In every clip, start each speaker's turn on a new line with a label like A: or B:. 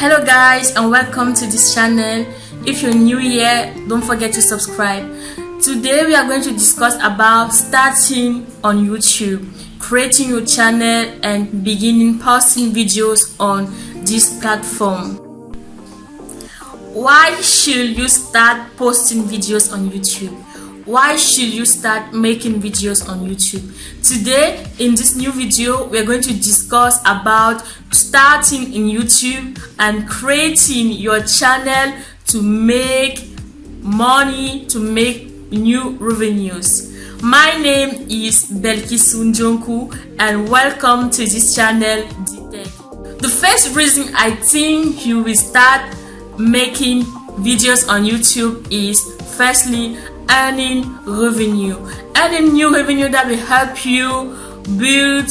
A: Hello guys, and welcome to this channel. If you're new here, don't forget to subscribe. Today we are going to discuss about starting on YouTube, creating your channel and beginning posting videos on this platform. Why should you start posting videos on YouTube? Why should you start making videos on YouTube? Today in this new video we are going to discuss about starting in YouTube and creating your channel to make money, to make new revenues. My name is Belkisu and welcome to this channel. The first reason I think you will start making videos on YouTube is firstly earning revenue. Earning new revenue that will help you build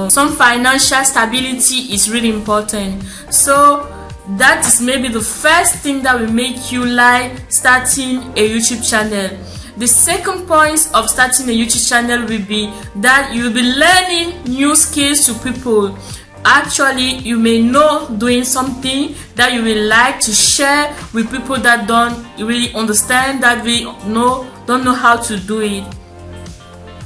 A: some financial stability is really important. So that is maybe the first thing that will make you like starting a YouTube channel. The second point of starting a YouTube channel will be that you will be learning new skills to people. Actually, you may know doing something that you will like to share with people that don't really understand, that we don't know how to do it.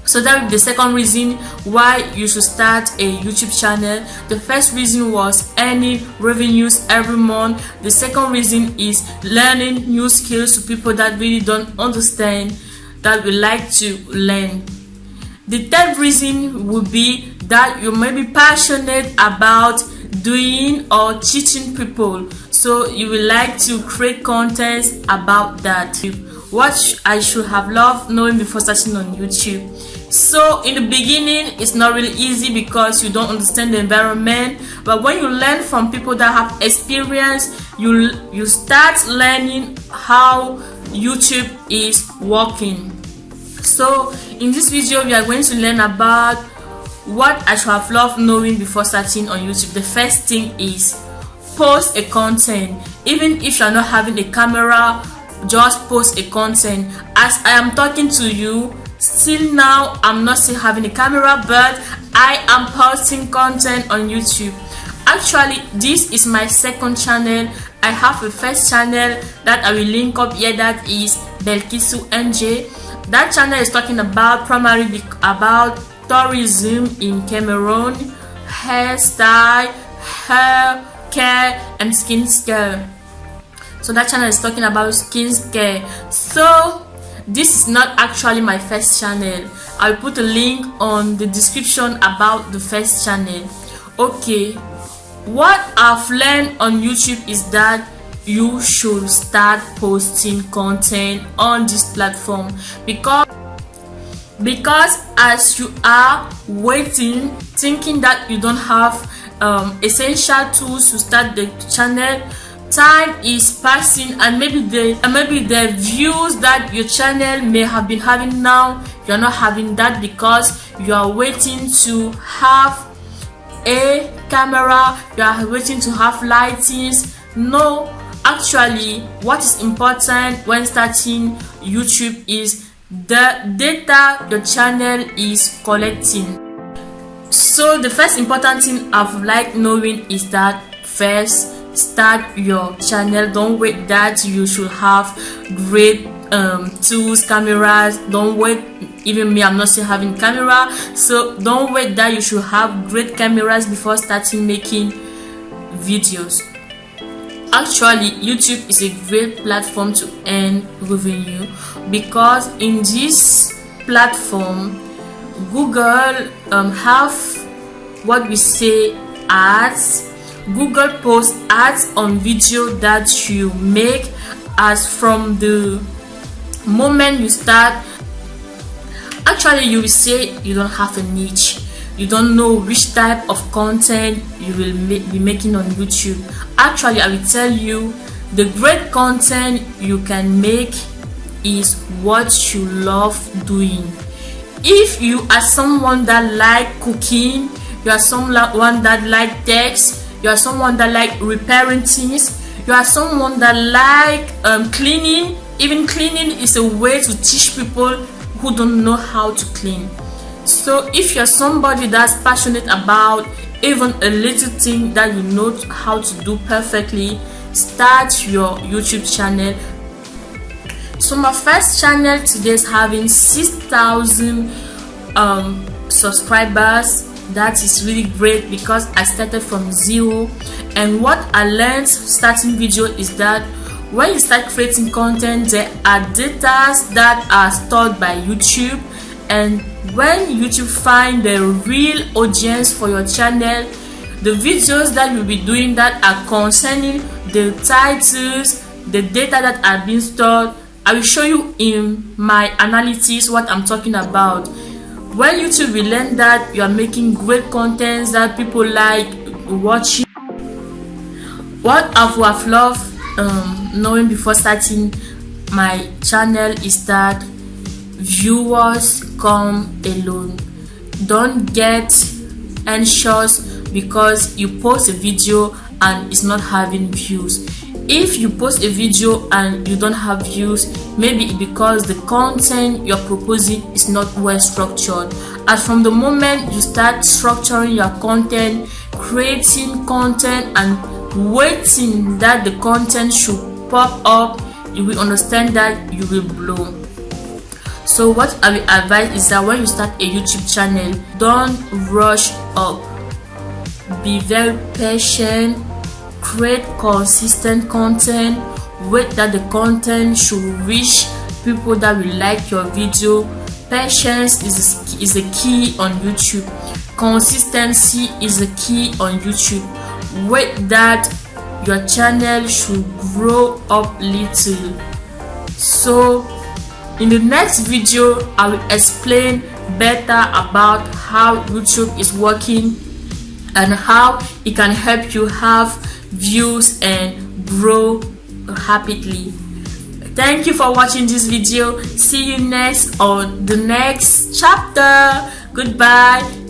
A: So that is the second reason why you should start a YouTube channel. The first reason was earning revenues every month. The second reason is learning new skills to people that really don't understand, that we like to learn. The third reason would be that you may be passionate about doing or teaching people, so you will like to create content about that. What I should have loved knowing before starting on YouTube. So in the beginning it's not really easy because you don't understand the environment, but when you learn from people that have experience, you start learning how YouTube is working. So in this video we are going to learn about what I should have loved knowing before starting on YouTube. The first thing is post a content. Even if you're not having a camera, just post a content. As I am talking to you, still now I'm not still having a camera, but I am posting content on YouTube. Actually, this is my second channel. I have a first channel that I will link up here, that is Belkisu NJ. That channel is talking about primarily about tourism in Cameroon, hairstyle, hair care and skin care. So that channel is talking about skin care. So this is not actually my first channel. I'll put a link on the description about the first channel. Okay, what I've learned on YouTube is that you should start posting content on this platform, because as you are waiting, thinking that you don't have essential tools to start the channel, time is passing, and maybe the views that your channel may have been having now, you're not having that because you are waiting to have a camera, you are waiting to have lightings. No, actually what is important when starting YouTube is the data your channel is collecting. So the first important thing I've liked knowing is that first, start your channel. Don't wait that you should have great tools, cameras. Don't wait, even me, I'm not still having camera, so don't wait that you should have great cameras before starting making videos. Actually, YouTube is a great platform to earn revenue because in this platform Google have what we say ads. Google posts ads on video that you make. As from the moment you start, actually you will say you don't have a niche, you don't know which type of content you will be making on YouTube. Actually, I will tell you, the great content you can make is what you love doing. If you are someone that like cooking, you are someone that like text, you are someone that like repairing things, you are someone that like cleaning. Even cleaning is a way to teach people who don't know how to clean. So if you're somebody that's passionate about even a little thing that you know how to do perfectly, start your YouTube channel. So my first channel today is having 6,000 subscribers. That is really great because I started from zero. And what I learned starting video is that when you start creating content, there are data that are stored by YouTube, and when YouTube find the real audience for your channel, the videos that you'll be doing that are concerning the titles, the data that are being stored, I will show you in my analysis what I'm talking about. When YouTube will learn that you are making great content that people like watching, what I would have loved knowing before starting my channel is that viewers come alone. Don't get anxious because you post a video and it's not having views. If you post a video and you don't have views, maybe it's because the content you're proposing is not well structured. And from the moment you start structuring your content, creating content and waiting that the content should pop up, you will understand that you will blow. So what I will advise is that when you start a YouTube channel, don't rush up. Be very patient, create consistent content, wait that the content should reach people that will like your video. Patience is a key on YouTube. Consistency is a key on YouTube. Wait that your channel should grow up little. So in the next video, I will explain better about how YouTube is working and how it can help you have views and grow rapidly. Thank you for watching this video. See you next on the next chapter. Goodbye.